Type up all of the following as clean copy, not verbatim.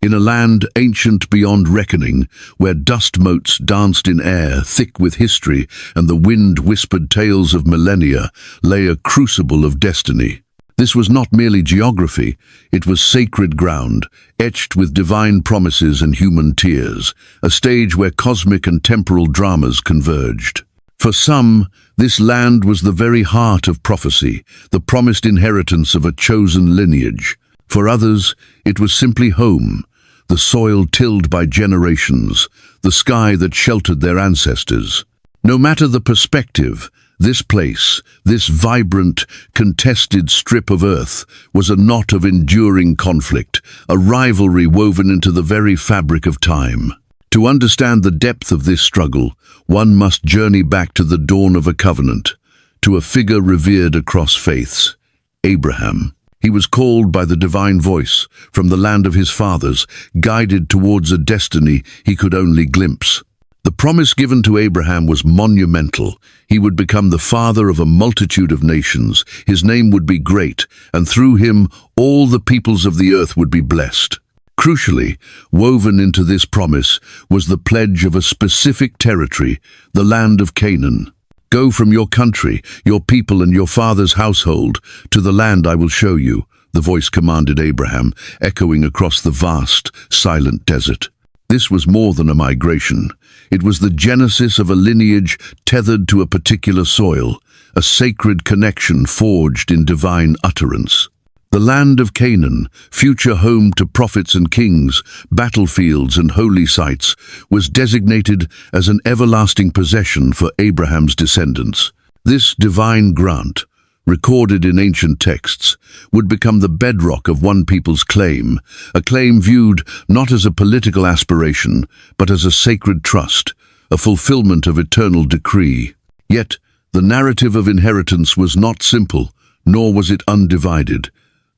In a land ancient beyond reckoning, where dust motes danced in air thick with history and the wind whispered tales of millennia, lay a crucible of destiny. This was not merely geography, it was sacred ground, etched with divine promises and human tears, a stage where cosmic and temporal dramas converged. For some, this land was the very heart of prophecy, the promised inheritance of a chosen lineage. For others, it was simply home, the soil tilled by generations, the sky that sheltered their ancestors. No matter the perspective, this place, this vibrant, contested strip of earth, was a knot of enduring conflict, a rivalry woven into the very fabric of time. To understand the depth of this struggle, one must journey back to the dawn of a covenant, to a figure revered across faiths, Abraham. He was called by the divine voice from the land of his fathers, guided towards a destiny he could only glimpse. The promise given to Abraham was monumental. He would become the father of a multitude of nations. His name would be great, and through him all the peoples of the earth would be blessed. Crucially, woven into this promise was the pledge of a specific territory, the land of Canaan. Go from your country, your people and your father's household, to the land I will show you, the voice commanded Abraham, echoing across the vast, silent desert. This was more than a migration. It was the genesis of a lineage tethered to a particular soil, a sacred connection forged in divine utterance. The land of Canaan, future home to prophets and kings, battlefields and holy sites, was designated as an everlasting possession for Abraham's descendants. This divine grant, recorded in ancient texts, would become the bedrock of one people's claim, a claim viewed not as a political aspiration, but as a sacred trust, a fulfillment of eternal decree. Yet, the narrative of inheritance was not simple, nor was it undivided.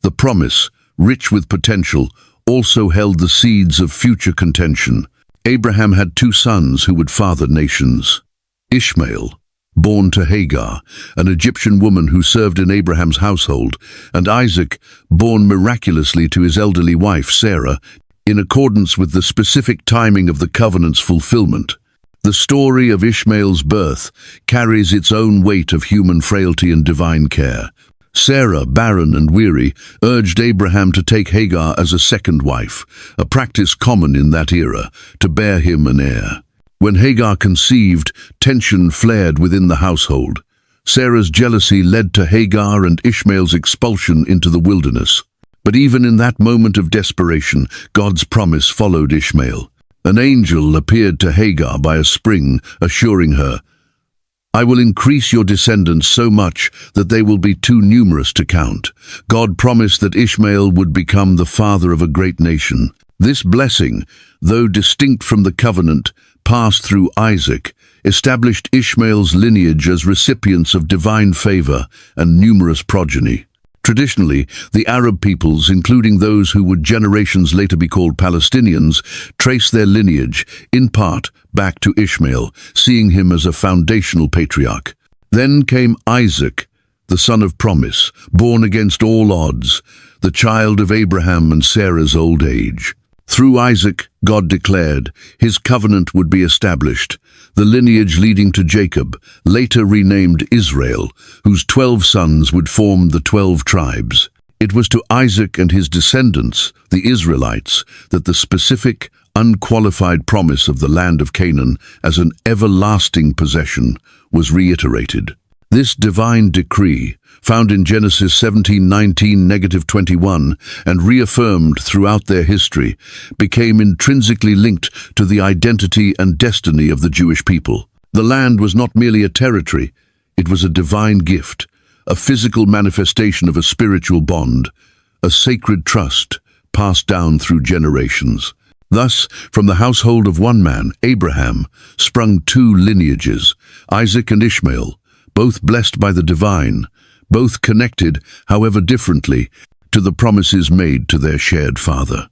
The promise, rich with potential, also held the seeds of future contention. Abraham had two sons who would father nations. Ishmael, born to Hagar, an Egyptian woman who served in Abraham's household, and Isaac, born miraculously to his elderly wife Sarah, in accordance with the specific timing of the covenant's fulfillment. The story of Ishmael's birth carries its own weight of human frailty and divine care. Sarah, barren and weary, urged Abraham to take Hagar as a second wife, a practice common in that era, to bear him an heir. When Hagar conceived, tension flared within the household. Sarah's jealousy led to Hagar and Ishmael's expulsion into the wilderness. But even in that moment of desperation, God's promise followed Ishmael. An angel appeared to Hagar by a spring, assuring her, "I will increase your descendants so much that they will be too numerous to count." God promised that Ishmael would become the father of a great nation. This blessing, though distinct from the covenant, passed through Isaac, established Ishmael's lineage as recipients of divine favor and numerous progeny. Traditionally, the Arab peoples, including those who would generations later be called Palestinians, trace their lineage, in part, back to Ishmael, seeing him as a foundational patriarch. Then came Isaac, the son of promise, born against all odds, the child of Abraham and Sarah's old age. Through Isaac, God declared, his covenant would be established, the lineage leading to Jacob, later renamed Israel, whose 12 sons would form the 12 tribes. It was to Isaac and his descendants, the Israelites, that the specific, unqualified promise of the land of Canaan as an everlasting possession was reiterated. This divine decree, found in Genesis 17:19-21 and reaffirmed throughout their history, became intrinsically linked to the identity and destiny of the Jewish people. The land was not merely a territory, it was a divine gift, a physical manifestation of a spiritual bond, a sacred trust passed down through generations. Thus, from the household of one man, Abraham, sprung two lineages, Isaac and Ishmael, both blessed by the divine, both connected, however differently, to the promises made to their shared father.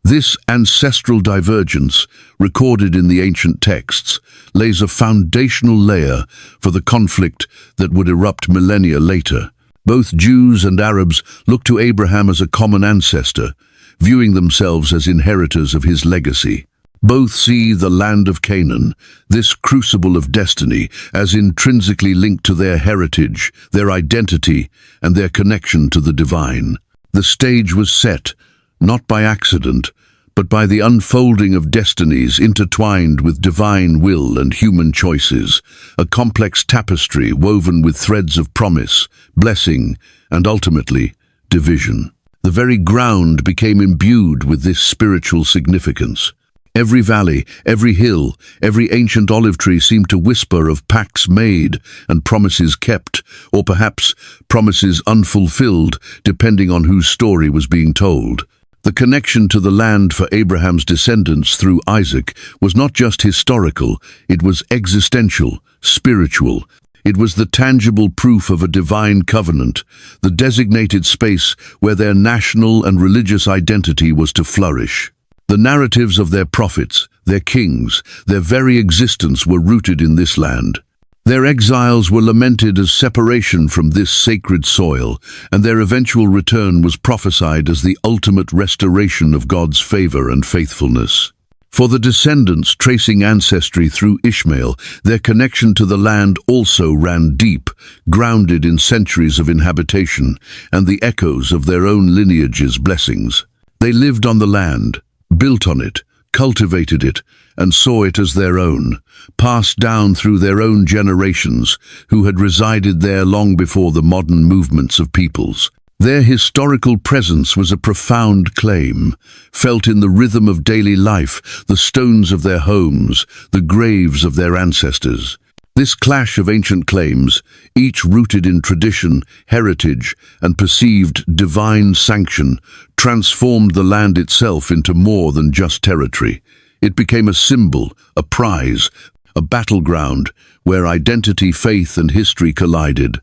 This ancestral divergence, recorded in the ancient texts, lays a foundational layer for the conflict that would erupt millennia later. Both Jews and Arabs look to Abraham as a common ancestor, viewing themselves as inheritors of his legacy. Both see the land of Canaan, this crucible of destiny, as intrinsically linked to their heritage, their identity, and their connection to the divine. The stage was set, not by accident, but by the unfolding of destinies intertwined with divine will and human choices, a complex tapestry woven with threads of promise, blessing, and ultimately, division. The very ground became imbued with this spiritual significance. Every valley, every hill, every ancient olive tree seemed to whisper of pacts made and promises kept, or perhaps promises unfulfilled, depending on whose story was being told. The connection to the land for Abraham's descendants through Isaac was not just historical, it was existential, spiritual. It was the tangible proof of a divine covenant, the designated space where their national and religious identity was to flourish. The narratives of their prophets, their kings, their very existence were rooted in this land. Their exiles were lamented as separation from this sacred soil, and their eventual return was prophesied as the ultimate restoration of God's favor and faithfulness. For the descendants tracing ancestry through Ishmael, their connection to the land also ran deep, grounded in centuries of inhabitation and the echoes of their own lineage's blessings. They lived on the land, built on it, cultivated it, and saw it as their own, passed down through their own generations who had resided there long before the modern movements of peoples. Their historical presence was a profound claim, felt in the rhythm of daily life, the stones of their homes, the graves of their ancestors. This clash of ancient claims, each rooted in tradition, heritage, and perceived divine sanction, transformed the land itself into more than just territory. It became a symbol, a prize, a battleground where identity, faith, and history collided.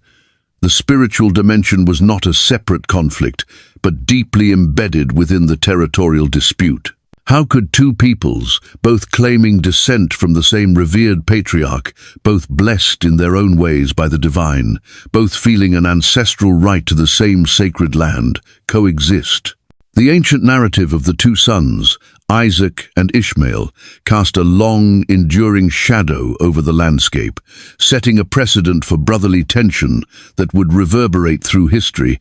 The spiritual dimension was not a separate conflict, but deeply embedded within the territorial dispute. How could two peoples, both claiming descent from the same revered patriarch, both blessed in their own ways by the divine, both feeling an ancestral right to the same sacred land, coexist? The ancient narrative of the two sons, Isaac and Ishmael, cast a long, enduring shadow over the landscape, setting a precedent for brotherly tension that would reverberate through history,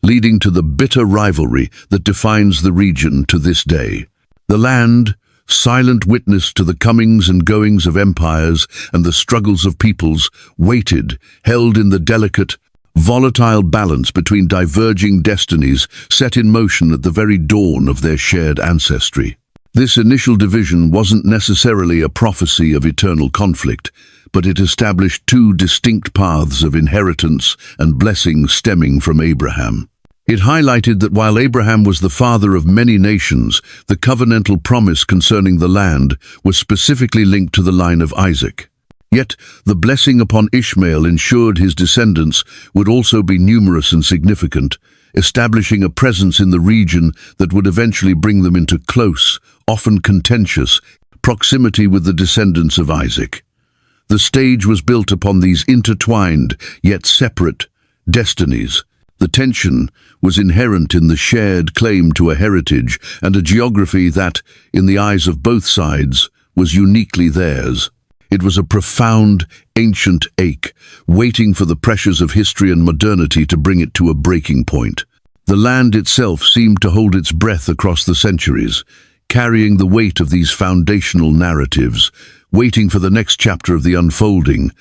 leading to the bitter rivalry that defines the region to this day. The land, silent witness to the comings and goings of empires and the struggles of peoples, waited, held in the delicate, volatile balance between diverging destinies set in motion at the very dawn of their shared ancestry. This initial division wasn't necessarily a prophecy of eternal conflict, but it established two distinct paths of inheritance and blessing stemming from Abraham. It highlighted that while Abraham was the father of many nations, the covenantal promise concerning the land was specifically linked to the line of Isaac. Yet, the blessing upon Ishmael ensured his descendants would also be numerous and significant, establishing a presence in the region that would eventually bring them into close, often contentious, proximity with the descendants of Isaac. The stage was built upon these intertwined, yet separate, destinies. The tension was inherent in the shared claim to a heritage and a geography that, in the eyes of both sides, was uniquely theirs. It was a profound, ancient ache, waiting for the pressures of history and modernity to bring it to a breaking point. The land itself seemed to hold its breath across the centuries, carrying the weight of these foundational narratives, waiting for the next chapter of the unfolding,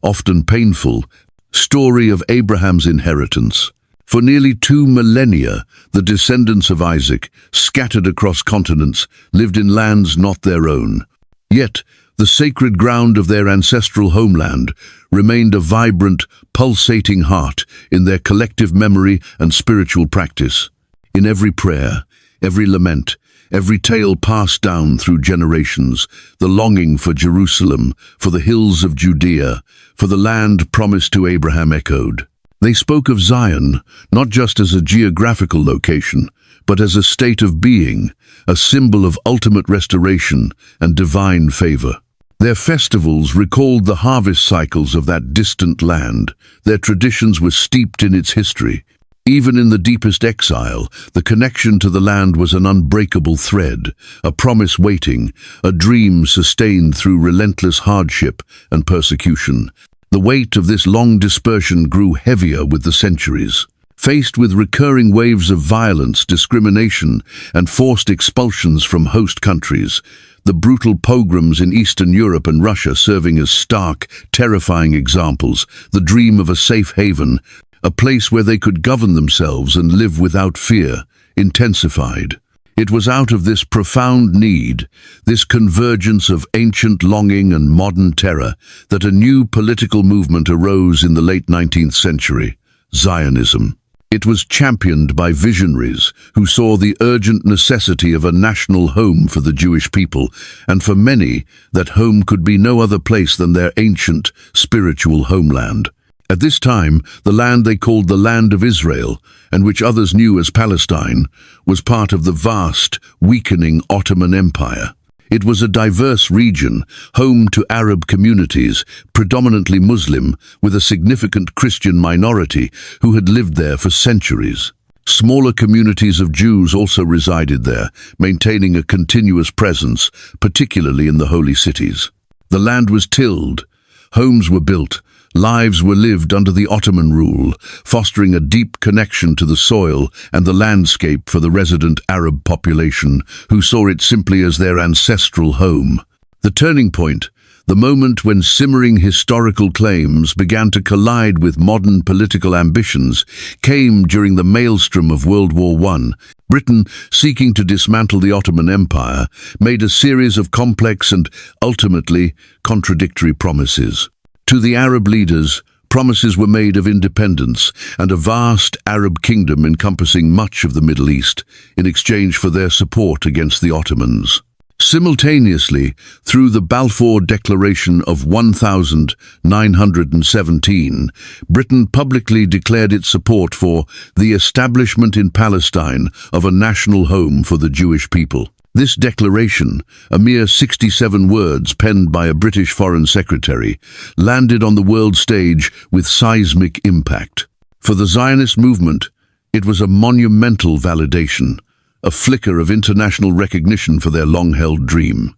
often painful, story of Abraham's inheritance. For nearly 2 millennia, the descendants of Isaac, scattered across continents, lived in lands not their own. Yet, the sacred ground of their ancestral homeland remained a vibrant, pulsating heart in their collective memory and spiritual practice. In every prayer, every lament, every tale passed down through generations, the longing for Jerusalem, for the hills of Judea, for the land promised to Abraham echoed. They spoke of Zion, not just as a geographical location, but as a state of being, a symbol of ultimate restoration and divine favor. Their festivals recalled the harvest cycles of that distant land. Their traditions were steeped in its history, Even in the deepest exile, the connection to the land was an unbreakable thread, a promise waiting, a dream sustained through relentless hardship and persecution. The weight of this long dispersion grew heavier with the centuries. Faced with recurring waves of violence, discrimination, and forced expulsions from host countries, the brutal pogroms in Eastern Europe and Russia serving as stark, terrifying examples, the dream of a safe haven, a place where they could govern themselves and live without fear, intensified. It was out of this profound need, this convergence of ancient longing and modern terror, that a new political movement arose in the late 19th century, Zionism. It was championed by visionaries who saw the urgent necessity of a national home for the Jewish people, and for many, that home could be no other place than their ancient, spiritual homeland. At this time, the land they called the Land of Israel, and which others knew as Palestine, was part of the vast, weakening Ottoman Empire. It was a diverse region, home to Arab communities, predominantly Muslim, with a significant Christian minority who had lived there for centuries. Smaller communities of Jews also resided there, maintaining a continuous presence, particularly in the holy cities. The land was tilled, homes were built, lives were lived under the Ottoman rule, fostering a deep connection to the soil and the landscape for the resident Arab population, who saw it simply as their ancestral home. The turning point, the moment when simmering historical claims began to collide with modern political ambitions, came during the maelstrom of World War I. Britain, seeking to dismantle the Ottoman Empire, made a series of complex and, ultimately, contradictory promises. To the Arab leaders, promises were made of independence and a vast Arab kingdom encompassing much of the Middle East in exchange for their support against the Ottomans. Simultaneously, through the Balfour Declaration of 1917, Britain publicly declared its support for the establishment in Palestine of a national home for the Jewish people. This declaration, a mere 67 words penned by a British Foreign Secretary, landed on the world stage with seismic impact. For the Zionist movement, it was a monumental validation, a flicker of international recognition for their long-held dream.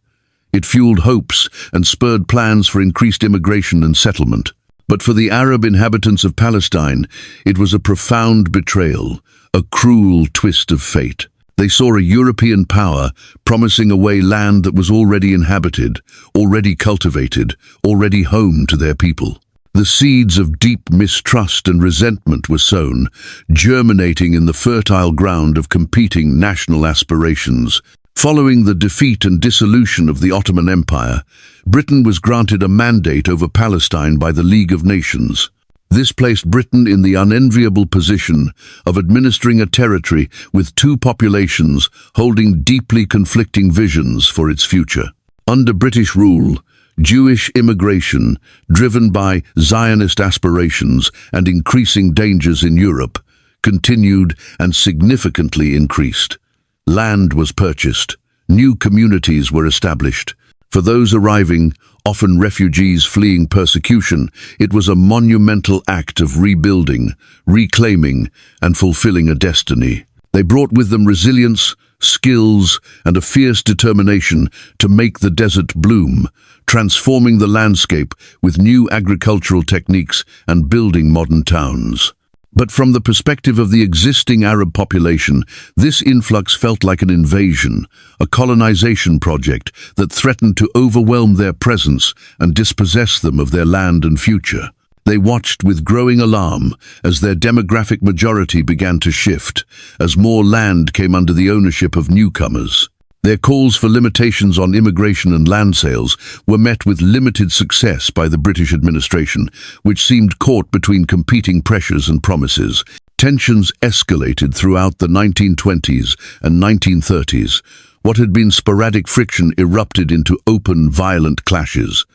It fueled hopes and spurred plans for increased immigration and settlement. But for the Arab inhabitants of Palestine, it was a profound betrayal, a cruel twist of fate. They saw a European power promising away land that was already inhabited, already cultivated, already home to their people. The seeds of deep mistrust and resentment were sown, germinating in the fertile ground of competing national aspirations. Following the defeat and dissolution of the Ottoman Empire, Britain was granted a mandate over Palestine by the League of Nations. This placed Britain in the unenviable position of administering a territory with two populations holding deeply conflicting visions for its future. Under British rule, Jewish immigration, driven by Zionist aspirations and increasing dangers in Europe, continued and significantly increased. Land was purchased, new communities were established. For those arriving, often refugees fleeing persecution, it was a monumental act of rebuilding, reclaiming, and fulfilling a destiny. They brought with them resilience, skills, and a fierce determination to make the desert bloom, transforming the landscape with new agricultural techniques and building modern towns. But from the perspective of the existing Arab population, this influx felt like an invasion, a colonization project that threatened to overwhelm their presence and dispossess them of their land and future. They watched with growing alarm as their demographic majority began to shift, as more land came under the ownership of newcomers. Their calls for limitations on immigration and land sales were met with limited success by the British administration, which seemed caught between competing pressures and promises. Tensions escalated throughout the 1920s and 1930s. What had been sporadic friction erupted into open, violent clashes.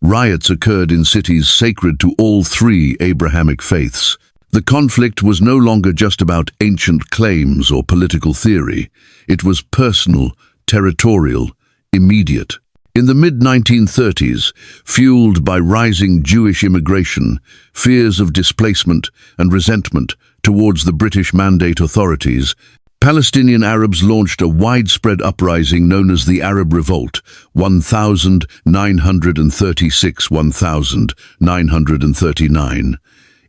Riots occurred in cities sacred to all three Abrahamic faiths. The conflict was no longer just about ancient claims or political theory. It was personal, territorial, immediate. In the mid-1930s, fueled by rising Jewish immigration, fears of displacement and resentment towards the British Mandate authorities, Palestinian Arabs launched a widespread uprising known as the Arab Revolt, 1936–1939.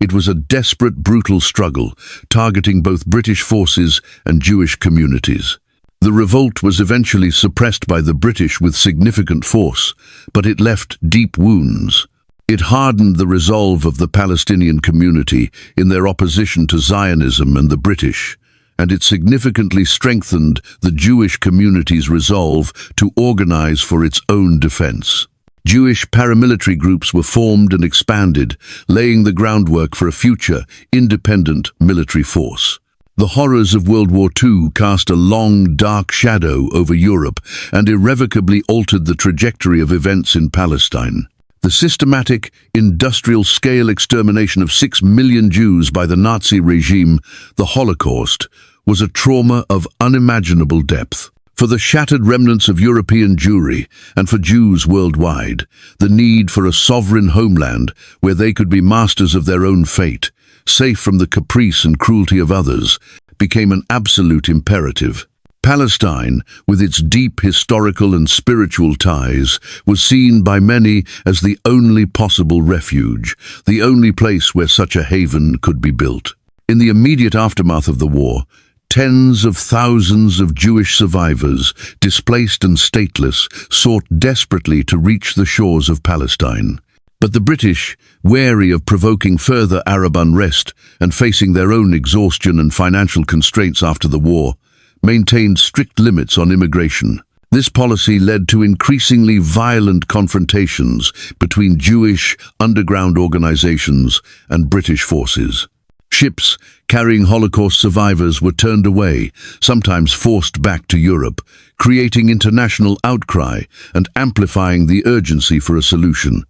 It was a desperate, brutal struggle, targeting both British forces and Jewish communities. The revolt was eventually suppressed by the British with significant force, but it left deep wounds. It hardened the resolve of the Palestinian community in their opposition to Zionism and the British, and it significantly strengthened the Jewish community's resolve to organize for its own defense. Jewish paramilitary groups were formed and expanded, laying the groundwork for a future, independent military force. The horrors of World War II cast a long, dark shadow over Europe and irrevocably altered the trajectory of events in Palestine. The systematic, industrial-scale extermination of 6 million Jews by the Nazi regime, the Holocaust, was a trauma of unimaginable depth. For the shattered remnants of European Jewry, and for Jews worldwide, the need for a sovereign homeland where they could be masters of their own fate, safe from the caprice and cruelty of others, became an absolute imperative. Palestine, with its deep historical and spiritual ties, was seen by many as the only possible refuge, the only place where such a haven could be built. In the immediate aftermath of the war, tens of thousands of Jewish survivors, displaced and stateless, sought desperately to reach the shores of Palestine. But the British, wary of provoking further Arab unrest and facing their own exhaustion and financial constraints after the war, maintained strict limits on immigration. This policy led to increasingly violent confrontations between Jewish underground organizations and British forces. Ships carrying Holocaust survivors were turned away, sometimes forced back to Europe, creating international outcry and amplifying the urgency for a solution.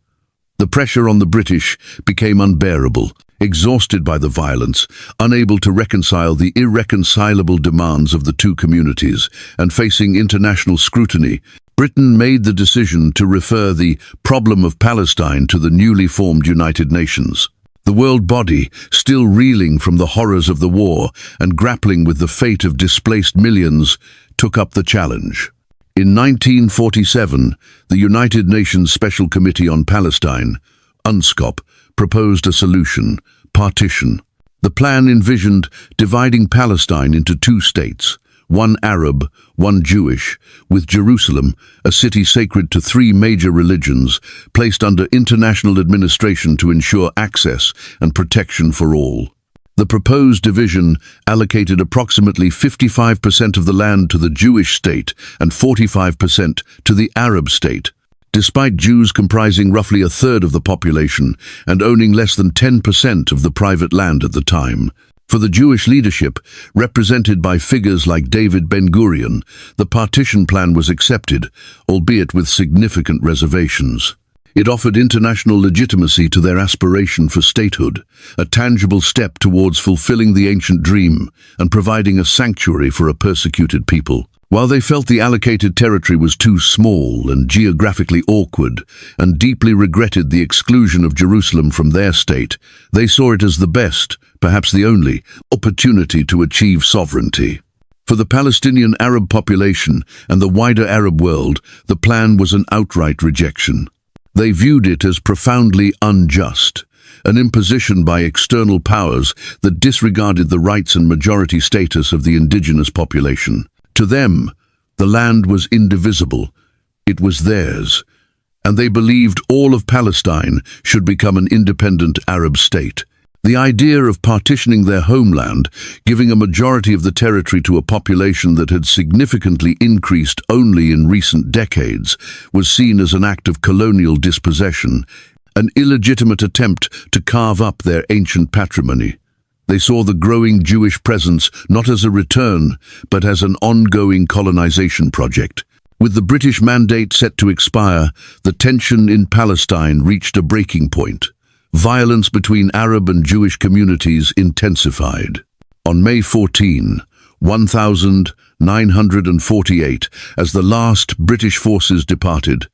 The pressure on the British became unbearable. Exhausted by the violence, unable to reconcile the irreconcilable demands of the two communities, and facing international scrutiny, Britain made the decision to refer the problem of Palestine to the newly formed United Nations. The world body, still reeling from the horrors of the war and grappling with the fate of displaced millions, took up the challenge. In 1947, the United Nations Special Committee on Palestine, UNSCOP, proposed a solution: partition. The plan envisioned dividing Palestine into two states, one Arab, one Jewish, with Jerusalem, a city sacred to three major religions, placed under international administration to ensure access and protection for all. The proposed division allocated approximately 55% of the land to the Jewish state and 45% to the Arab state. Despite Jews comprising roughly a third of the population and owning less than 10% of the private land at the time. For the Jewish leadership, represented by figures like David Ben-Gurion, the partition plan was accepted, albeit with significant reservations. It offered international legitimacy to their aspiration for statehood, a tangible step towards fulfilling the ancient dream and providing a sanctuary for a persecuted people. While they felt the allocated territory was too small and geographically awkward, and deeply regretted the exclusion of Jerusalem from their state, they saw it as the best, perhaps the only, opportunity to achieve sovereignty. For the Palestinian Arab population and the wider Arab world, the plan was an outright rejection. They viewed it as profoundly unjust, an imposition by external powers that disregarded the rights and majority status of the indigenous population. To them, the land was indivisible. It was theirs, and they believed all of Palestine should become an independent Arab state. The idea of partitioning their homeland, giving a majority of the territory to a population that had significantly increased only in recent decades, was seen as an act of colonial dispossession, an illegitimate attempt to carve up their ancient patrimony. They saw the growing Jewish presence not as a return, but as an ongoing colonization project. With the British mandate set to expire, the tension in Palestine reached a breaking point. Violence between Arab and Jewish communities intensified. On May 14, 1948, as the last British forces departed,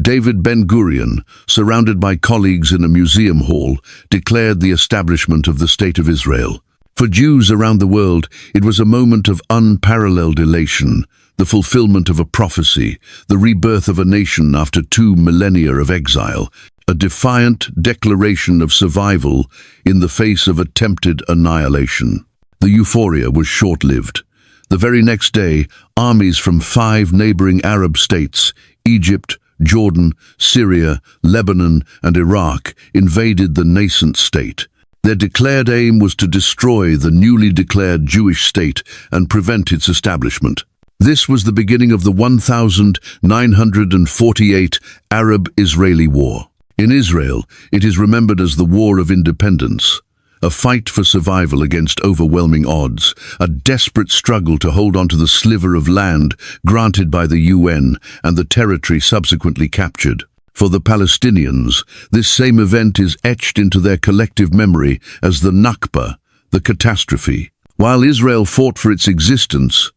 David Ben-Gurion, surrounded by colleagues in a museum hall, declared the establishment of the State of Israel. For Jews around the world, it was a moment of unparalleled elation, the fulfillment of a prophecy, the rebirth of a nation after 2 millennia of exile, a defiant declaration of survival in the face of attempted annihilation. The euphoria was short-lived. The very next day, armies from 5 neighboring Arab states, Egypt, Jordan, Syria, Lebanon, and Iraq, invaded the nascent state. Their declared aim was to destroy the newly declared Jewish state and prevent its establishment. This was the beginning of the 1948 Arab-Israeli War. In Israel, it is remembered as the War of Independence, a fight for survival against overwhelming odds, a desperate struggle to hold on to the sliver of land granted by the UN and the territory subsequently captured. For the Palestinians, this same event is etched into their collective memory as the Nakba, the catastrophe. While Israel fought for its existence,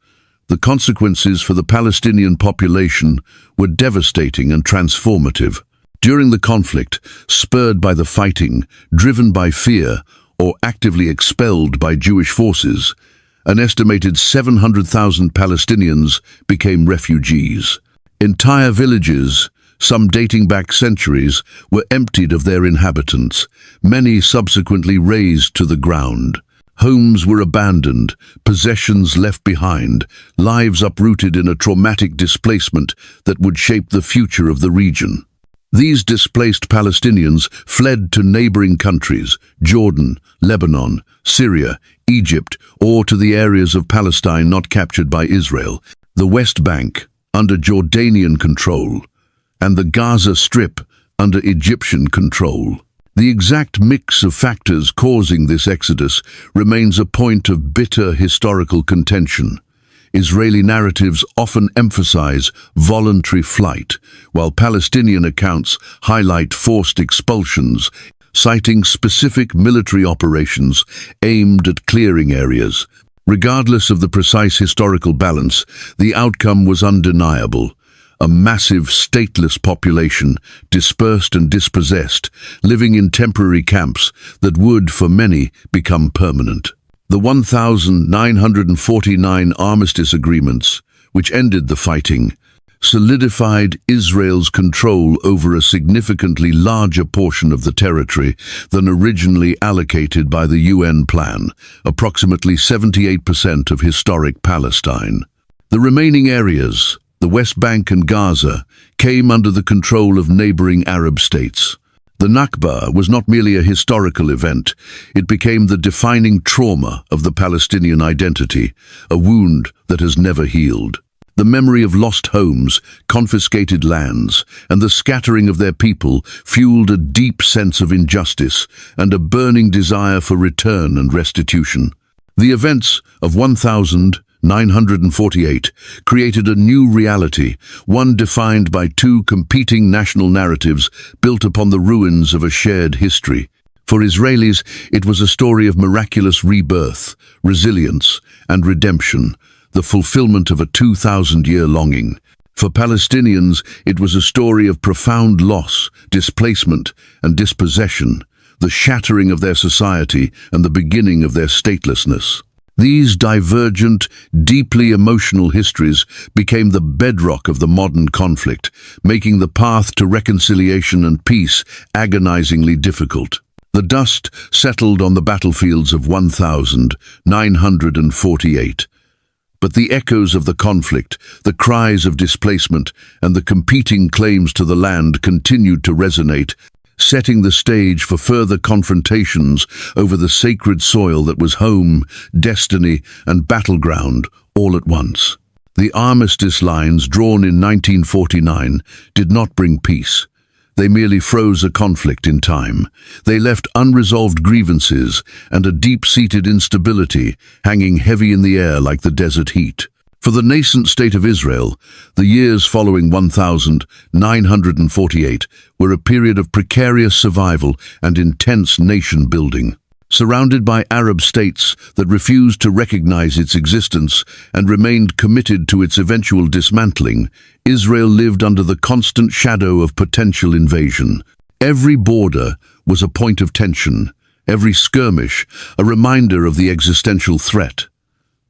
the consequences for the Palestinian population were devastating and transformative. During the conflict, spurred by the fighting, driven by fear, or actively expelled by Jewish forces, an estimated 700,000 Palestinians became refugees. Entire villages, some dating back centuries, were emptied of their inhabitants, many subsequently razed to the ground. Homes were abandoned, possessions left behind, lives uprooted in a traumatic displacement that would shape the future of the region. These displaced Palestinians fled to neighboring countries, Jordan, Lebanon, Syria, Egypt, or to the areas of Palestine not captured by Israel, the West Bank, under Jordanian control, and the Gaza Strip, under Egyptian control. The exact mix of factors causing this exodus remains a point of bitter historical contention. Israeli narratives often emphasize voluntary flight, while Palestinian accounts highlight forced expulsions, citing specific military operations aimed at clearing areas. Regardless of the precise historical balance, the outcome was undeniable. A massive, stateless population, dispersed and dispossessed, living in temporary camps that would, for many, become permanent. The 1949 armistice agreements, which ended the fighting, solidified Israel's control over a significantly larger portion of the territory than originally allocated by the UN plan, approximately 78% of historic Palestine. The remaining areas, the West Bank and Gaza, came under the control of neighboring Arab states. The Nakba was not merely a historical event, it became the defining trauma of the Palestinian identity, a wound that has never healed. The memory of lost homes, confiscated lands, and the scattering of their people fueled a deep sense of injustice and a burning desire for return and restitution. The events of 1948 created a new reality, one defined by 2 competing national narratives built upon the ruins of a shared history. For Israelis, it was a story of miraculous rebirth, resilience, and redemption, the fulfillment of a 2,000-year longing. For Palestinians, it was a story of profound loss, displacement, and dispossession, the shattering of their society and the beginning of their statelessness. These divergent, deeply emotional histories became the bedrock of the modern conflict, making the path to reconciliation and peace agonizingly difficult. The dust settled on the battlefields of 1948. But the echoes of the conflict, the cries of displacement, and the competing claims to the land continued to resonate, setting the stage for further confrontations over the sacred soil that was home, destiny, and battleground all at once. The armistice lines drawn in 1949 did not bring peace. They merely froze a conflict in time. They left unresolved grievances and a deep-seated instability hanging heavy in the air like the desert heat. For the nascent state of Israel, the years following 1948 were a period of precarious survival and intense nation-building. Surrounded by Arab states that refused to recognize its existence and remained committed to its eventual dismantling, Israel lived under the constant shadow of potential invasion. Every border was a point of tension, every skirmish a reminder of the existential threat.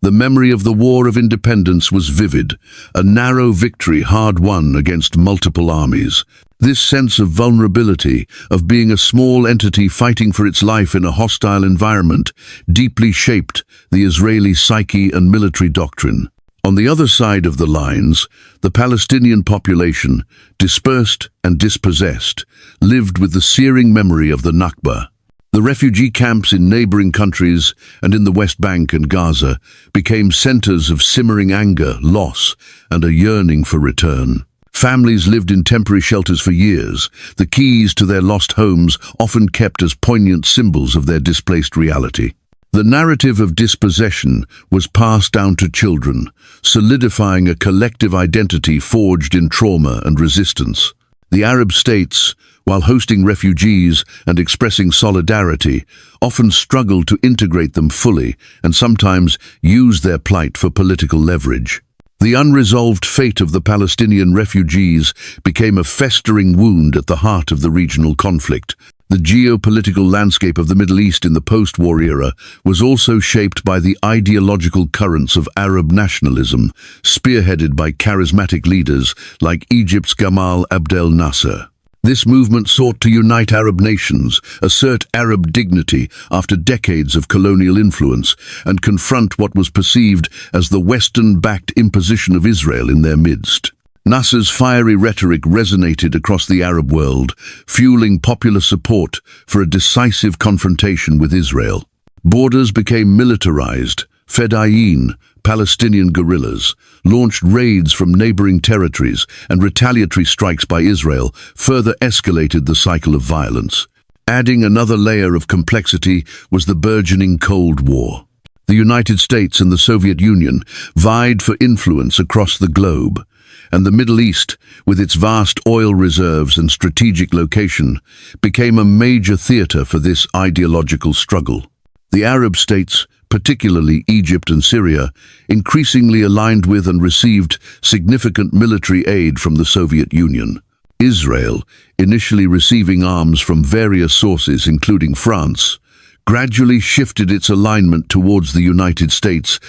The memory of the War of Independence was vivid, a narrow victory hard-won against multiple armies. This sense of vulnerability, of being a small entity fighting for its life in a hostile environment, deeply shaped the Israeli psyche and military doctrine. On the other side of the lines, the Palestinian population, dispersed and dispossessed, lived with the searing memory of the Nakba. The refugee camps in neighboring countries and in the West Bank and Gaza became centers of simmering anger, loss, and a yearning for return. Families lived in temporary shelters for years, the keys to their lost homes often kept as poignant symbols of their displaced reality. The narrative of dispossession was passed down to children, solidifying a collective identity forged in trauma and resistance. The Arab states, while hosting refugees and expressing solidarity, often struggled to integrate them fully and sometimes used their plight for political leverage. The unresolved fate of the Palestinian refugees became a festering wound at the heart of the regional conflict. The geopolitical landscape of the Middle East in the post-war era was also shaped by the ideological currents of Arab nationalism, spearheaded by charismatic leaders like Egypt's Gamal Abdel Nasser. This movement sought to unite Arab nations, assert Arab dignity after decades of colonial influence, and confront what was perceived as the Western-backed imposition of Israel in their midst. Nasser's fiery rhetoric resonated across the Arab world, fueling popular support for a decisive confrontation with Israel. Borders became militarized. Fedayeen, Palestinian guerrillas, launched raids from neighboring territories, and retaliatory strikes by Israel further escalated the cycle of violence. Adding another layer of complexity was the burgeoning Cold War. The United States and the Soviet Union vied for influence across the globe, and the Middle East, with its vast oil reserves and strategic location, became a major theater for this ideological struggle. The Arab states, particularly Egypt and Syria, increasingly aligned with and received significant military aid from the Soviet Union. Israel, initially receiving arms from various sources including France, gradually shifted its alignment towards the United States,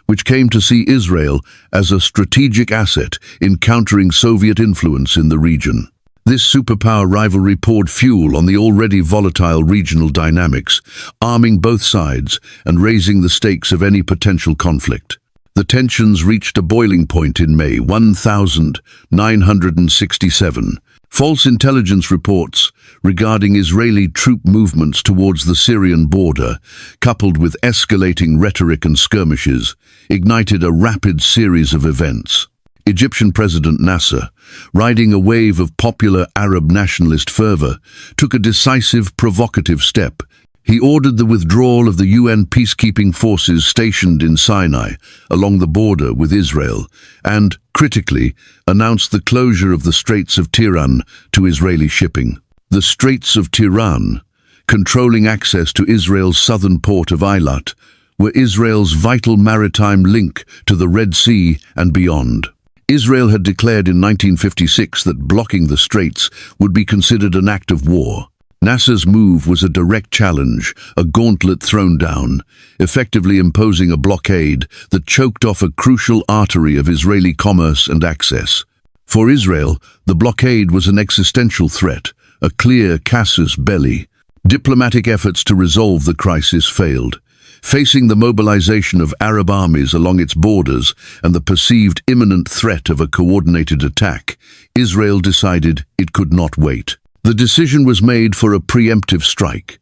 which came to see Israel as a strategic asset in countering Soviet influence in the region. This superpower rivalry poured fuel on the already volatile regional dynamics, arming both sides and raising the stakes of any potential conflict. The tensions reached a boiling point in May 1967. False intelligence reports regarding Israeli troop movements towards the Syrian border, coupled with escalating rhetoric and skirmishes, ignited a rapid series of events. Egyptian President Nasser, riding a wave of popular Arab nationalist fervor, took a decisive, provocative step. He ordered the withdrawal of the UN peacekeeping forces stationed in Sinai, along the border with Israel, and, critically, announced the closure of the Straits of Tiran to Israeli shipping. The Straits of Tiran, controlling access to Israel's southern port of Eilat, were Israel's vital maritime link to the Red Sea and beyond. Israel had declared in 1956 that blocking the straits would be considered an act of war. Nasser's move was a direct challenge, a gauntlet thrown down, effectively imposing a blockade that choked off a crucial artery of Israeli commerce and access. For Israel, the blockade was an existential threat, a clear casus belli. Diplomatic efforts to resolve the crisis failed. Facing the mobilization of Arab armies along its borders and the perceived imminent threat of a coordinated attack, Israel decided it could not wait. The decision was made for a preemptive strike.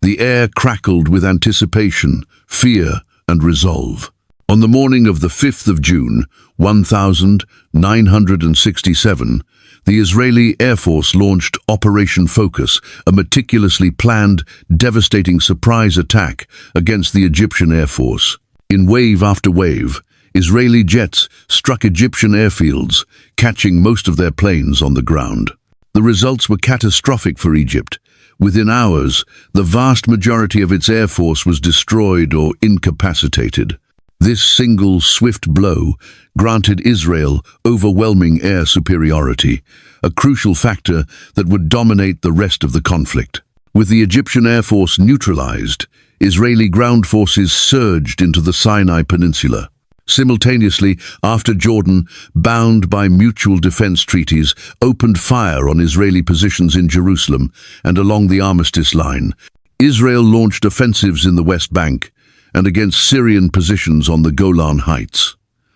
The air crackled with anticipation, fear, and resolve. On the morning of the 5th of June, 1967, the Israeli Air Force launched Operation Focus, a meticulously planned, devastating surprise attack against the Egyptian Air Force. In wave after wave, Israeli jets struck Egyptian airfields, catching most of their planes on the ground. The results were catastrophic for Egypt. Within hours, the vast majority of its air force was destroyed or incapacitated. This single, swift blow granted Israel overwhelming air superiority, a crucial factor that would dominate the rest of the conflict. With the Egyptian Air Force neutralized, Israeli ground forces surged into the Sinai Peninsula. Simultaneously, after Jordan, bound by mutual defense treaties, opened fire on Israeli positions in Jerusalem and along the armistice line, Israel launched offensives in the West Bank and against Syrian positions on the Golan Heights.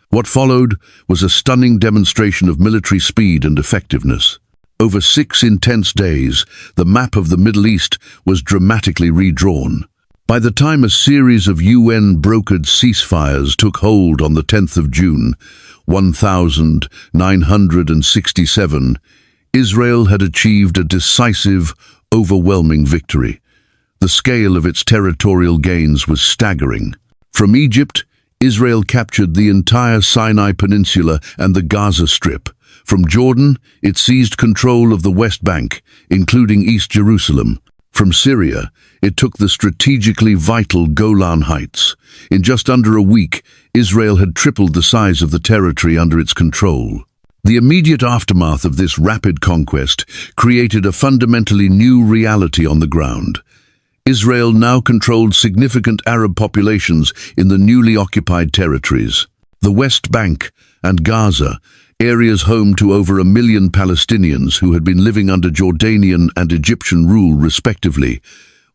What followed was a stunning demonstration of military speed and effectiveness. Over 6 intense days, the map of the Middle East was dramatically redrawn. By the time a series of UN-brokered ceasefires took hold on the 10th of June, 1967, Israel had achieved a decisive, overwhelming victory. The scale of its territorial gains was staggering. From Egypt, Israel captured the entire Sinai Peninsula and the Gaza Strip. From Jordan, it seized control of the West Bank, including East Jerusalem. From Syria, it took the strategically vital Golan Heights. In just under a week, Israel had tripled the size of the territory under its control. The immediate aftermath of this rapid conquest created a fundamentally new reality on the ground. Israel now controlled significant Arab populations in the newly occupied territories. The West Bank and Gaza, areas home to over 1 million Palestinians who had been living under Jordanian and Egyptian rule respectively,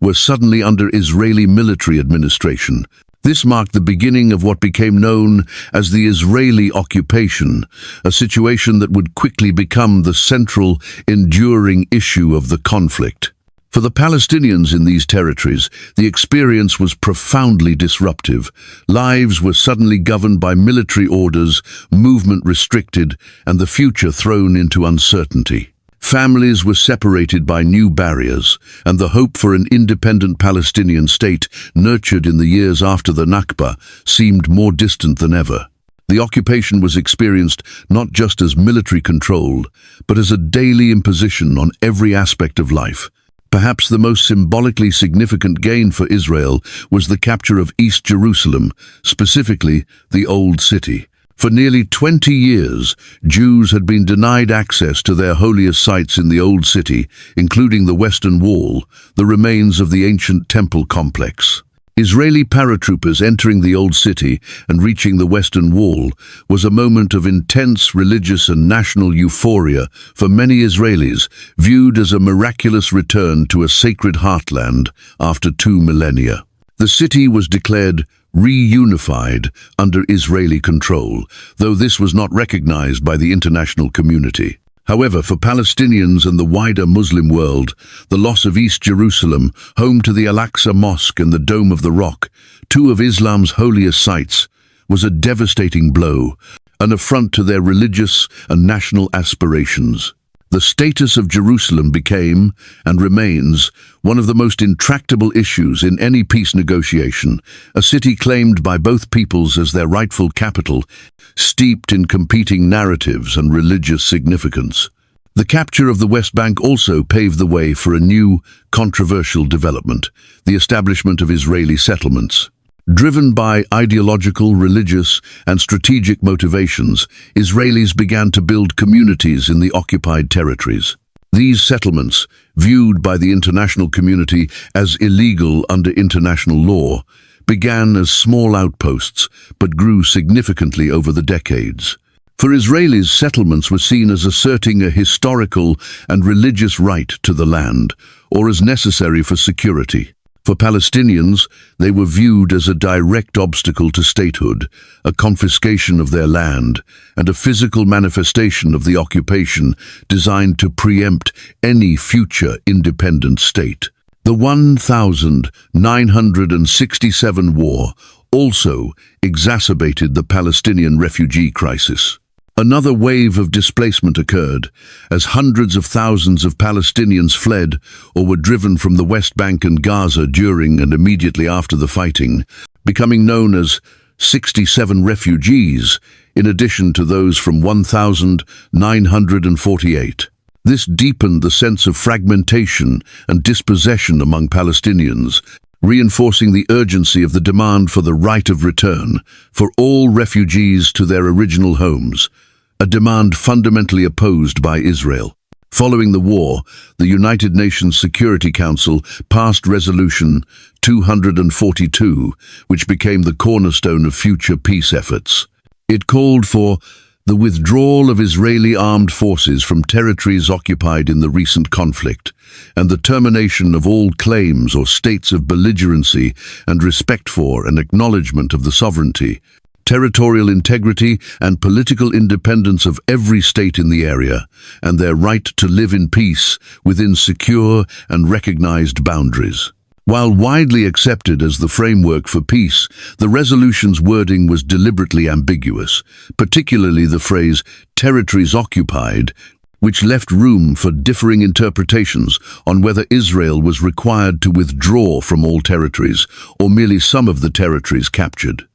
were suddenly under Israeli military administration. This marked the beginning of what became known as the Israeli occupation, a situation that would quickly become the central, enduring issue of the conflict. For the Palestinians in these territories, the experience was profoundly disruptive. Lives were suddenly governed by military orders, movement restricted, and the future thrown into uncertainty. Families were separated by new barriers, and the hope for an independent Palestinian state, nurtured in the years after the Nakba, seemed more distant than ever. The occupation was experienced not just as military control, but as a daily imposition on every aspect of life. Perhaps the most symbolically significant gain for Israel was the capture of East Jerusalem, specifically the Old City. For nearly 20 years, Jews had been denied access to their holiest sites in the Old City, including the Western Wall, the remains of the ancient temple complex. Israeli paratroopers entering the Old City and reaching the Western Wall was a moment of intense religious and national euphoria for many Israelis, viewed as a miraculous return to a sacred heartland after 2 millennia. The city was declared reunified under Israeli control, though this was not recognized by the international community. However, for Palestinians and the wider Muslim world, the loss of East Jerusalem, home to the Al-Aqsa Mosque and the Dome of the Rock, 2 of Islam's holiest sites, was a devastating blow, an affront to their religious and national aspirations. The status of Jerusalem became, and remains, one of the most intractable issues in any peace negotiation, a city claimed by both peoples as their rightful capital, steeped in competing narratives and religious significance. The capture of the West Bank also paved the way for a new, controversial development, the establishment of Israeli settlements. Driven by ideological, religious, and strategic motivations, Israelis began to build communities in the occupied territories. These settlements, viewed by the international community as illegal under international law, began as small outposts but grew significantly over the decades. For Israelis, settlements were seen as asserting a historical and religious right to the land, or as necessary for security. For Palestinians, they were viewed as a direct obstacle to statehood, a confiscation of their land, and a physical manifestation of the occupation designed to preempt any future independent state. The 1967 war also exacerbated the Palestinian refugee crisis. Another wave of displacement occurred as hundreds of thousands of Palestinians fled or were driven from the West Bank and Gaza during and immediately after the fighting, becoming known as 67 refugees, in addition to those from 1948. This deepened the sense of fragmentation and dispossession among Palestinians, reinforcing the urgency of the demand for the right of return for all refugees to their original homes, a demand fundamentally opposed by Israel. Following the war, the United Nations Security Council passed Resolution 242, which became the cornerstone of future peace efforts. It called for the withdrawal of Israeli armed forces from territories occupied in the recent conflict, and the termination of all claims or states of belligerency and respect for and acknowledgement of the sovereignty, territorial integrity and political independence of every state in the area, and their right to live in peace within secure and recognized boundaries. While widely accepted as the framework for peace, the resolution's wording was deliberately ambiguous, particularly the phrase "territories occupied," which left room for differing interpretations on whether Israel was required to withdraw from all territories or merely some of the territories captured.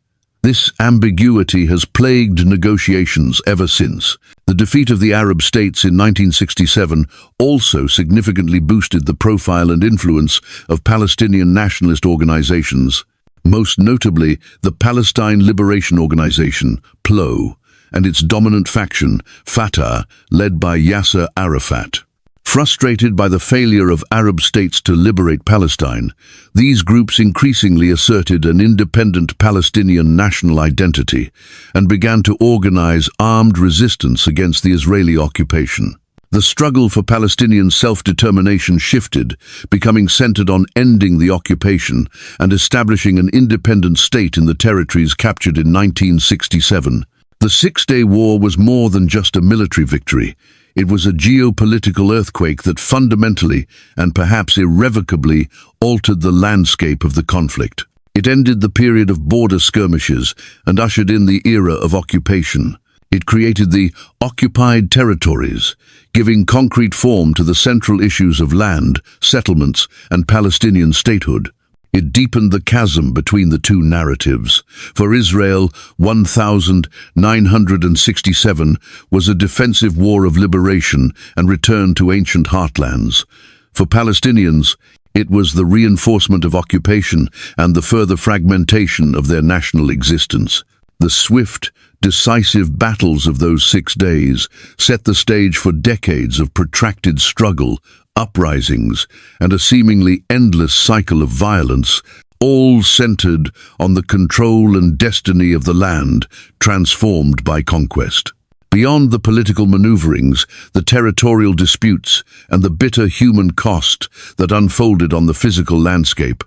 This ambiguity has plagued negotiations ever since. The defeat of the Arab states in 1967 also significantly boosted the profile and influence of Palestinian nationalist organizations, most notably the Palestine Liberation Organization, PLO, and its dominant faction, Fatah, led by Yasser Arafat. Frustrated by the failure of Arab states to liberate Palestine, these groups increasingly asserted an independent Palestinian national identity and began to organize armed resistance against the Israeli occupation. The struggle for Palestinian self-determination shifted, becoming centered on ending the occupation and establishing an independent state in the territories captured in 1967. The Six-Day War was more than just a military victory. It was a geopolitical earthquake that fundamentally and perhaps irrevocably altered the landscape of the conflict. It ended the period of border skirmishes and ushered in the era of occupation. It created the occupied territories, giving concrete form to the central issues of land, settlements, and Palestinian statehood. It deepened the chasm between the two narratives. For Israel, 1967 was a defensive war of liberation and return to ancient heartlands. For Palestinians, it was the reinforcement of occupation and the further fragmentation of their national existence. The swift, decisive battles of those 6 days set the stage for decades of protracted struggle, uprisings, and a seemingly endless cycle of violence, all centered on the control and destiny of the land transformed by conquest. Beyond the political maneuverings, the territorial disputes, and the bitter human cost that unfolded on the physical landscape,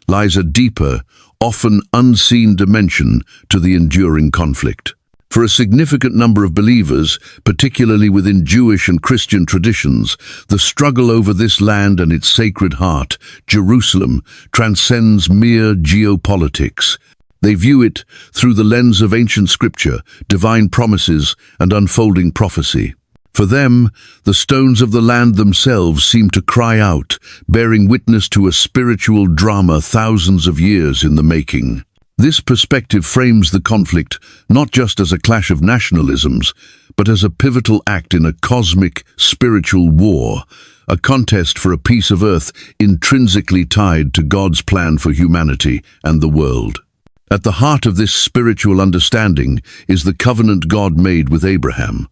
lies a deeper, often unseen dimension to the enduring conflict. For a significant number of believers, particularly within Jewish and Christian traditions, the struggle over this land and its sacred heart, Jerusalem, transcends mere geopolitics. They view it through the lens of ancient scripture, divine promises, and unfolding prophecy. For them, the stones of the land themselves seem to cry out, bearing witness to a spiritual drama thousands of years in the making. This perspective frames the conflict not just as a clash of nationalisms, but as a pivotal act in a cosmic, spiritual war, a contest for a piece of earth intrinsically tied to God's plan for humanity and the world. At the heart of this spiritual understanding is the covenant God made with Abraham.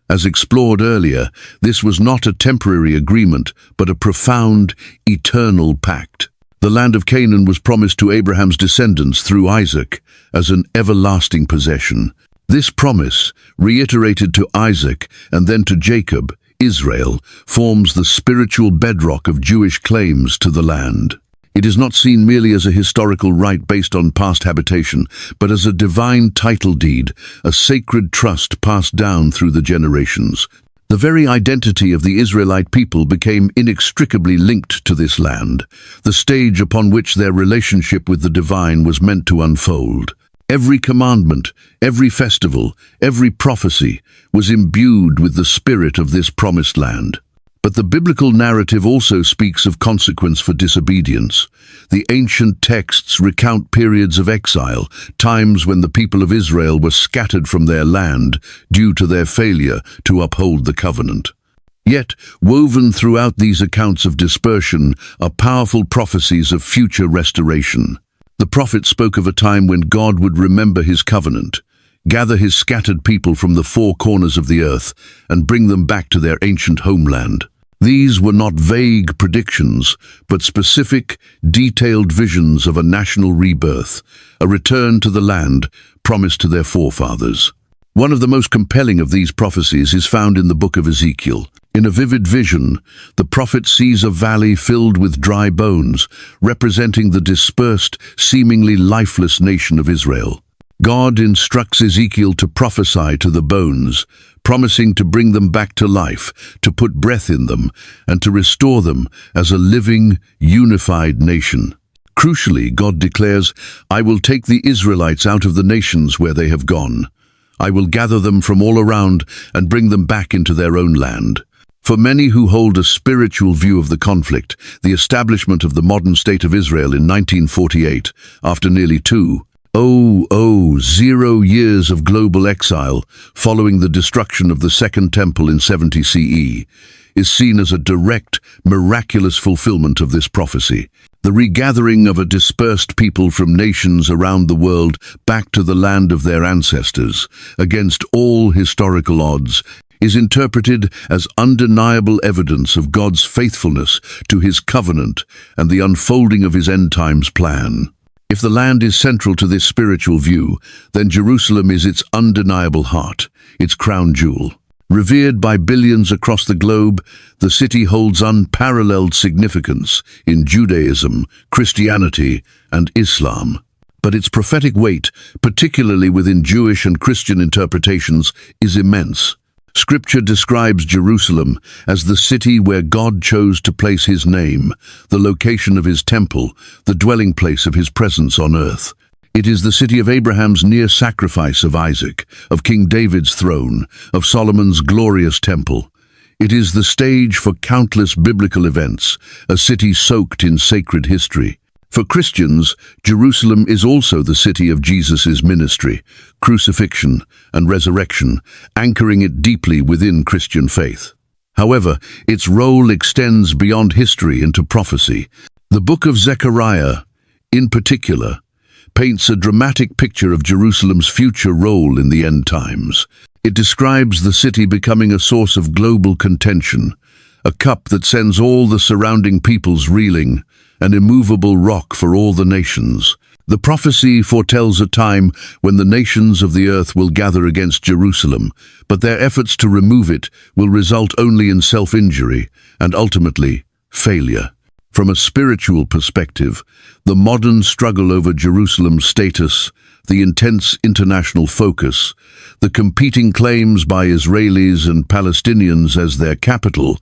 As explored earlier, this was not a temporary agreement, but a profound, eternal pact. The land of Canaan was promised to Abraham's descendants through Isaac as an everlasting possession. This promise, reiterated to Isaac and then to Jacob, Israel, forms the spiritual bedrock of Jewish claims to the land. It is not seen merely as a historical right based on past habitation, but as a divine title deed, a sacred trust passed down through the generations. The very identity of the Israelite people became inextricably linked to this land, the stage upon which their relationship with the divine was meant to unfold. Every commandment, every festival, every prophecy was imbued with the spirit of this promised land. But the biblical narrative also speaks of consequence for disobedience. The ancient texts recount periods of exile, times when the people of Israel were scattered from their land due to their failure to uphold the covenant. Yet, woven throughout these accounts of dispersion are powerful prophecies of future restoration. The prophet spoke of a time when God would remember his covenant. gather his scattered people from the four corners of the earth, and bring them back to their ancient homeland. These were not vague predictions, but specific, detailed visions of a national rebirth, a return to the land promised to their forefathers. One of the most compelling of these prophecies is found in the book of Ezekiel. In a vivid vision, the prophet sees a valley filled with dry bones, representing the dispersed, seemingly lifeless nation of Israel. God instructs Ezekiel to prophesy to the bones, promising to bring them back to life, to put breath in them, and to restore them as a living, unified nation. Crucially, God declares, "I will take the Israelites out of the nations where they have gone. I will gather them from all around and bring them back into their own land." For many who hold a spiritual view of the conflict, the establishment of the modern state of Israel in 1948, after nearly 0 years of global exile following the destruction of the Second Temple in 70 CE, is seen as a direct, miraculous fulfillment of this prophecy. The regathering of a dispersed people from nations around the world back to the land of their ancestors, against all historical odds, is interpreted as undeniable evidence of God's faithfulness to his covenant and the unfolding of his end times plan. If the land is central to this spiritual view, then Jerusalem is its undeniable heart, its crown jewel. Revered by billions across the globe, the city holds unparalleled significance in Judaism, Christianity, and Islam. But its prophetic weight, particularly within Jewish and Christian interpretations, is immense. Scripture describes Jerusalem as the city where God chose to place his name, the location of his temple, the dwelling place of his presence on earth. It is the city of Abraham's near sacrifice of Isaac, of King David's throne, of Solomon's glorious temple. It is the stage for countless biblical events, a city soaked in sacred history. For Christians, Jerusalem is also the city of Jesus' ministry, crucifixion, and resurrection, anchoring it deeply within Christian faith. However, its role extends beyond history into prophecy. The book of Zechariah, in particular, paints a dramatic picture of Jerusalem's future role in the end times. It describes the city becoming a source of global contention, a cup that sends all the surrounding peoples reeling, an immovable rock for all the nations. The prophecy foretells a time when the nations of the earth will gather against Jerusalem, but their efforts to remove it will result only in self-injury and ultimately failure. From a spiritual perspective, the modern struggle over Jerusalem's status, the intense international focus, the competing claims by Israelis and Palestinians as their capital,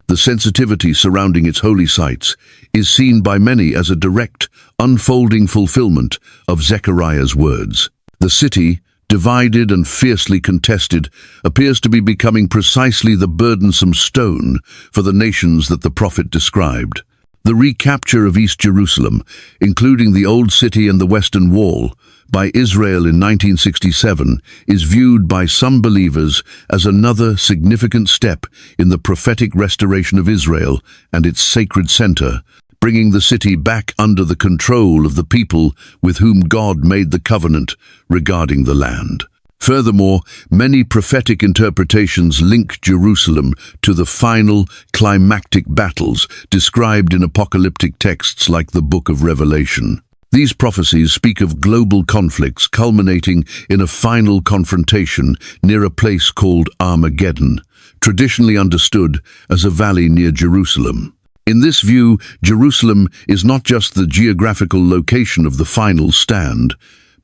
the sensitivity surrounding its holy sites, is seen by many as a direct, unfolding fulfillment of Zechariah's words. The city, divided and fiercely contested, appears to be becoming precisely the burdensome stone for the nations that the prophet described. The recapture of East Jerusalem, including the Old City and the Western Wall, by Israel in 1967, is viewed by some believers as another significant step in the prophetic restoration of Israel and its sacred center, bringing the city back under the control of the people with whom God made the covenant regarding the land. Furthermore, many prophetic interpretations link Jerusalem to the final, climactic battles described in apocalyptic texts like the Book of Revelation. These prophecies speak of global conflicts culminating in a final confrontation near a place called Armageddon, traditionally understood as a valley near Jerusalem. In this view, Jerusalem is not just the geographical location of the final stand,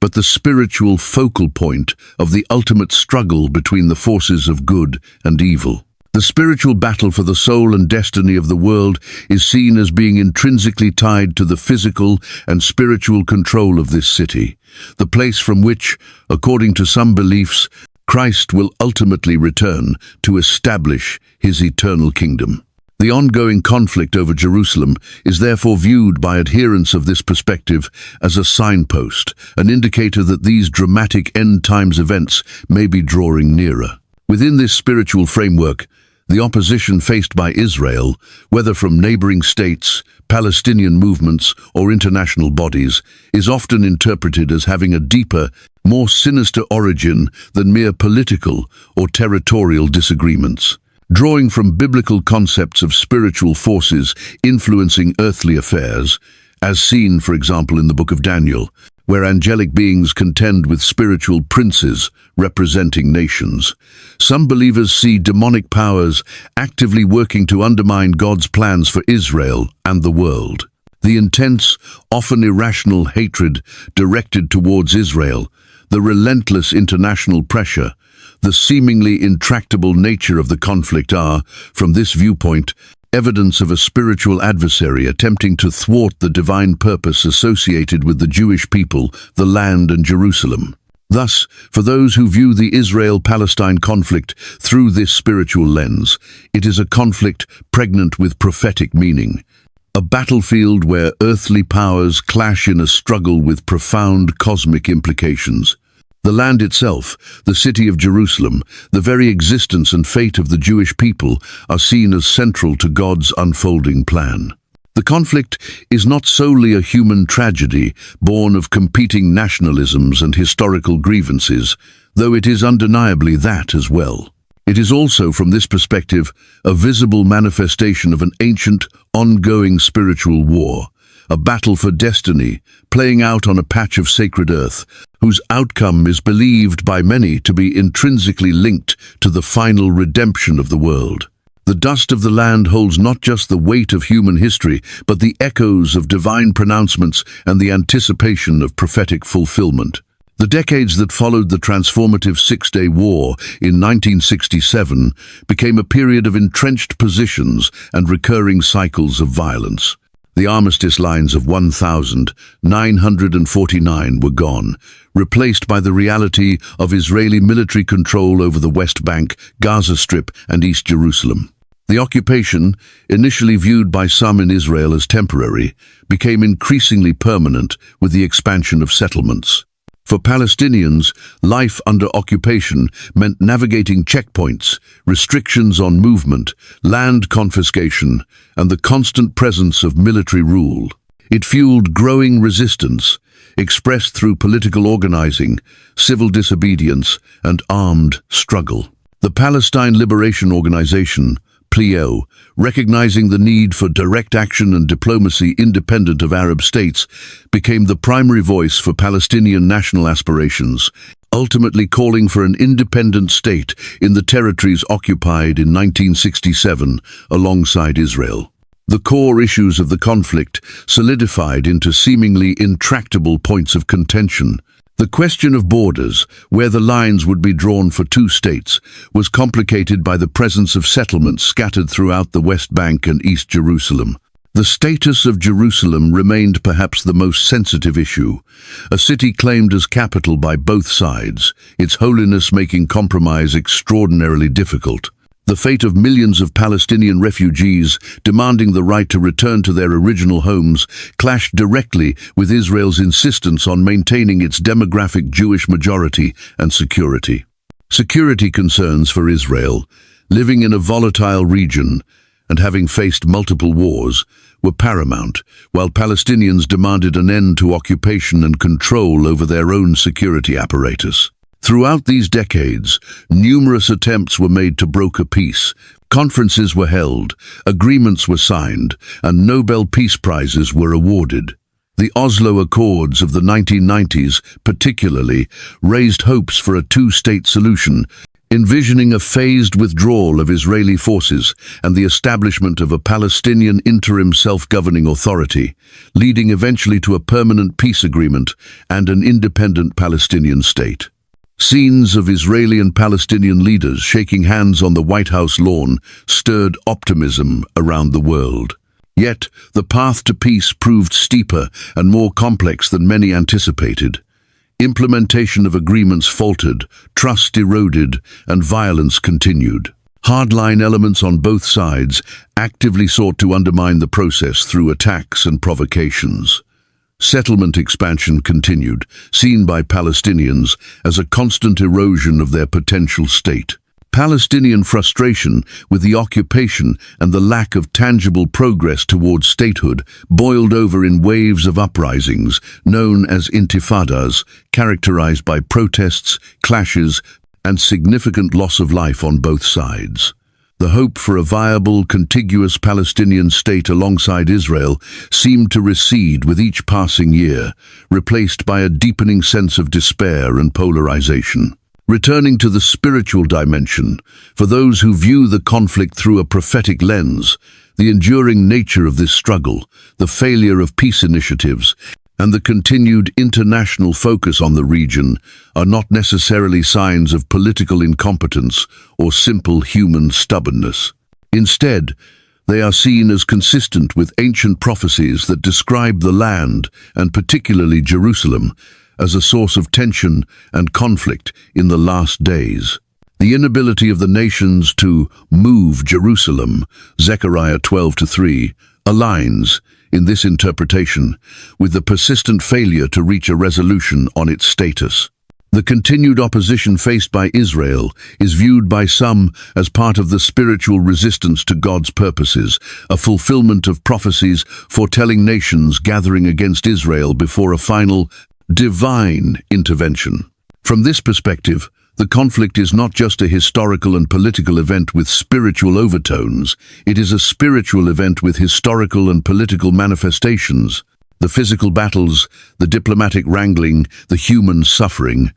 but the spiritual focal point of the ultimate struggle between the forces of good and evil. The spiritual battle for the soul and destiny of the world is seen as being intrinsically tied to the physical and spiritual control of this city, the place from which, according to some beliefs, Christ will ultimately return to establish his eternal kingdom. The ongoing conflict over Jerusalem is therefore viewed by adherents of this perspective as a signpost, an indicator that these dramatic end-times events may be drawing nearer. Within this spiritual framework, the opposition faced by Israel, whether from neighboring states, Palestinian movements, or international bodies, is often interpreted as having a deeper, more sinister origin than mere political or territorial disagreements. Drawing from biblical concepts of spiritual forces influencing earthly affairs, as seen, for example, in the book of Daniel, where angelic beings contend with spiritual princes representing nations. Some believers see demonic powers actively working to undermine God's plans for Israel and the world. The intense, often irrational hatred directed towards Israel, the relentless international pressure, the seemingly intractable nature of the conflict are, from this viewpoint, evidence of a spiritual adversary attempting to thwart the divine purpose associated with the Jewish people, the land, and Jerusalem. Thus, for those who view the Israel-Palestine conflict through this spiritual lens, it is a conflict pregnant with prophetic meaning. A battlefield where earthly powers clash in a struggle with profound cosmic implications. The land itself, the city of Jerusalem, the very existence and fate of the Jewish people are seen as central to God's unfolding plan. The conflict is not solely a human tragedy born of competing nationalisms and historical grievances, though it is undeniably that as well. It is also, from this perspective, a visible manifestation of an ancient, ongoing spiritual war, a battle for destiny, playing out on a patch of sacred earth, whose outcome is believed by many to be intrinsically linked to the final redemption of the world. The dust of the land holds not just the weight of human history, but the echoes of divine pronouncements and the anticipation of prophetic fulfillment. The decades that followed the transformative Six-Day War in 1967 became a period of entrenched positions and recurring cycles of violence. The armistice lines of 1949 were gone, replaced by the reality of Israeli military control over the West Bank, Gaza Strip, and East Jerusalem. The occupation, initially viewed by some in Israel as temporary, became increasingly permanent with the expansion of settlements. For Palestinians, life under occupation meant navigating checkpoints, restrictions on movement, land confiscation, and the constant presence of military rule. It fueled growing resistance, expressed through political organizing, civil disobedience, and armed struggle. The Palestine Liberation Organization, PLO, recognizing the need for direct action and diplomacy independent of Arab states, became the primary voice for Palestinian national aspirations, ultimately calling for an independent state in the territories occupied in 1967 alongside Israel. The core issues of the conflict solidified into seemingly intractable points of contention. The question of borders, where the lines would be drawn for two states, was complicated by the presence of settlements scattered throughout the West Bank and East Jerusalem. The status of Jerusalem remained perhaps the most sensitive issue, a city claimed as capital by both sides, its holiness making compromise extraordinarily difficult. The fate of millions of Palestinian refugees demanding the right to return to their original homes clashed directly with Israel's insistence on maintaining its demographic Jewish majority and security. Security concerns for Israel, living in a volatile region and having faced multiple wars, were paramount, while Palestinians demanded an end to occupation and control over their own security apparatus. Throughout these decades, numerous attempts were made to broker peace. Conferences were held, agreements were signed, and Nobel Peace Prizes were awarded. The Oslo Accords of the 1990s, particularly, raised hopes for a two-state solution, envisioning a phased withdrawal of Israeli forces and the establishment of a Palestinian interim self-governing authority, leading eventually to a permanent peace agreement and an independent Palestinian state. Scenes of Israeli and Palestinian leaders shaking hands on the White House lawn stirred optimism around the world. Yet, the path to peace proved steeper and more complex than many anticipated. Implementation of agreements faltered, trust eroded, and violence continued. Hardline elements on both sides actively sought to undermine the process through attacks and provocations. Settlement expansion continued, seen by Palestinians as a constant erosion of their potential state. Palestinian frustration with the occupation and the lack of tangible progress towards statehood boiled over in waves of uprisings, known as intifadas, characterized by protests, clashes, and significant loss of life on both sides. The hope for a viable, contiguous Palestinian state alongside Israel seemed to recede with each passing year, replaced by a deepening sense of despair and polarization. Returning to the spiritual dimension, for those who view the conflict through a prophetic lens, the enduring nature of this struggle, the failure of peace initiatives, and the continued international focus on the region are not necessarily signs of political incompetence or simple human stubbornness. Instead, they are seen as consistent with ancient prophecies that describe the land, and particularly Jerusalem, as a source of tension and conflict in the last days. The inability of the nations to move Jerusalem, Zechariah 12:3, aligns, in this interpretation, with the persistent failure to reach a resolution on its status. The continued opposition faced by Israel is viewed by some as part of the spiritual resistance to God's purposes, a fulfillment of prophecies foretelling nations gathering against Israel before a final, divine intervention. From this perspective, the conflict is not just a historical and political event with spiritual overtones, it is a spiritual event with historical and political manifestations. The physical battles, the diplomatic wrangling, the human suffering,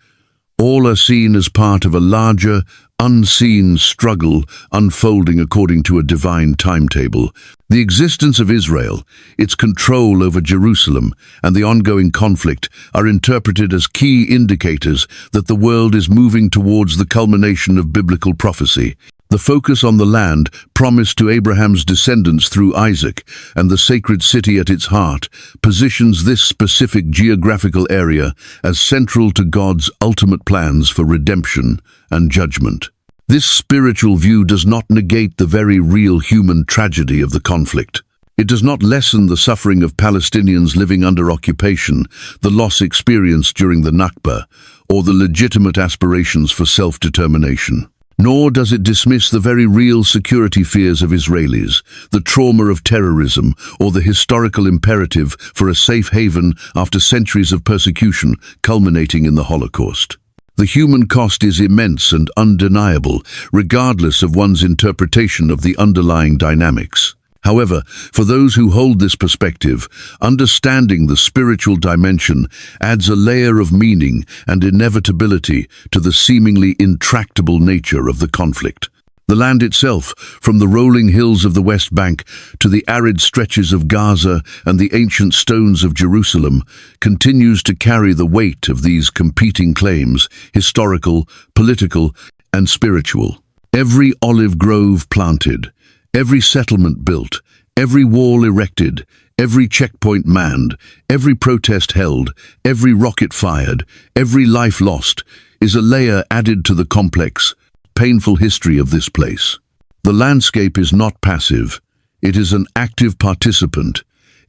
all are seen as part of a larger, unseen struggle unfolding according to a divine timetable. The existence of Israel, its control over Jerusalem, and the ongoing conflict are interpreted as key indicators that the world is moving towards the culmination of biblical prophecy. The focus on the land promised to Abraham's descendants through Isaac and the sacred city at its heart positions this specific geographical area as central to God's ultimate plans for redemption and judgment. This spiritual view does not negate the very real human tragedy of the conflict. It does not lessen the suffering of Palestinians living under occupation, the loss experienced during the Nakba, or the legitimate aspirations for self-determination. Nor does it dismiss the very real security fears of Israelis, the trauma of terrorism, or the historical imperative for a safe haven after centuries of persecution culminating in the Holocaust. The human cost is immense and undeniable, regardless of one's interpretation of the underlying dynamics. However, for those who hold this perspective, understanding the spiritual dimension adds a layer of meaning and inevitability to the seemingly intractable nature of the conflict. The land itself, from the rolling hills of the West Bank to the arid stretches of Gaza and the ancient stones of Jerusalem, continues to carry the weight of these competing claims, historical, political, and spiritual. Every olive grove planted, every settlement built, every wall erected, every checkpoint manned, every protest held, every rocket fired, every life lost, is a layer added to the complex, painful history of this place. The landscape is not passive, it is an active participant,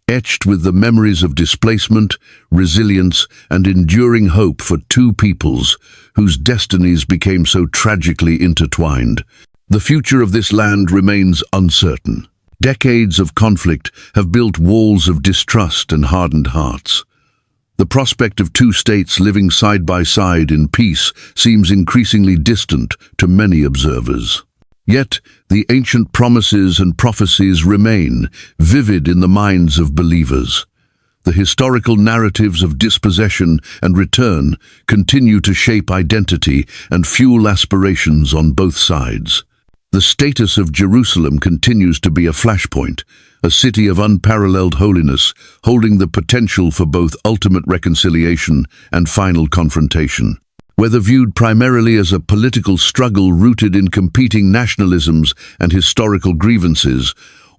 etched with the memories of displacement, resilience, and enduring hope for two peoples whose destinies became so tragically intertwined. The future of this land remains uncertain. Decades of conflict have built walls of distrust and hardened hearts. The prospect of two states living side by side in peace seems increasingly distant to many observers. Yet, the ancient promises and prophecies remain vivid in the minds of believers. The historical narratives of dispossession and return continue to shape identity and fuel aspirations on both sides. The status of Jerusalem continues to be a flashpoint, a city of unparalleled holiness, holding the potential for both ultimate reconciliation and final confrontation. Whether viewed primarily as a political struggle rooted in competing nationalisms and historical grievances,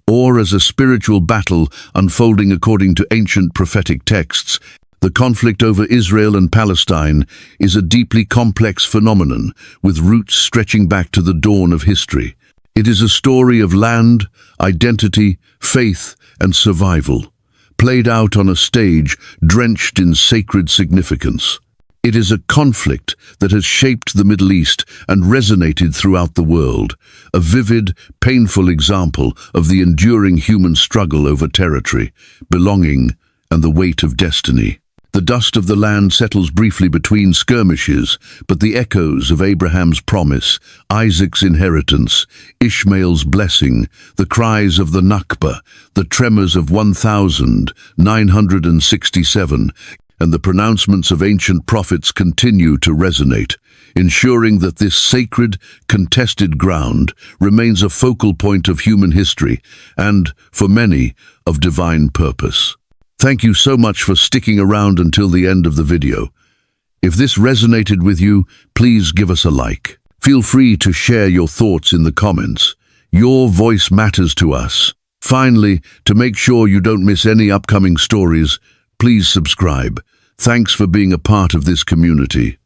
or as a spiritual battle unfolding according to ancient prophetic texts, the conflict over Israel and Palestine is a deeply complex phenomenon with roots stretching back to the dawn of history. It is a story of land, identity, faith, and survival, played out on a stage drenched in sacred significance. It is a conflict that has shaped the Middle East and resonated throughout the world, a vivid, painful example of the enduring human struggle over territory, belonging, and the weight of destiny. The dust of the land settles briefly between skirmishes, but the echoes of Abraham's promise, Isaac's inheritance, Ishmael's blessing, the cries of the Nakba, the tremors of 1967, and the pronouncements of ancient prophets continue to resonate, ensuring that this sacred, contested ground remains a focal point of human history and, for many, of divine purpose. Thank you so much for sticking around until the end of the video. If this resonated with you, please give us a like. Feel free to share your thoughts in the comments. Your voice matters to us. Finally, to make sure you don't miss any upcoming stories, please subscribe. Thanks for being a part of this community.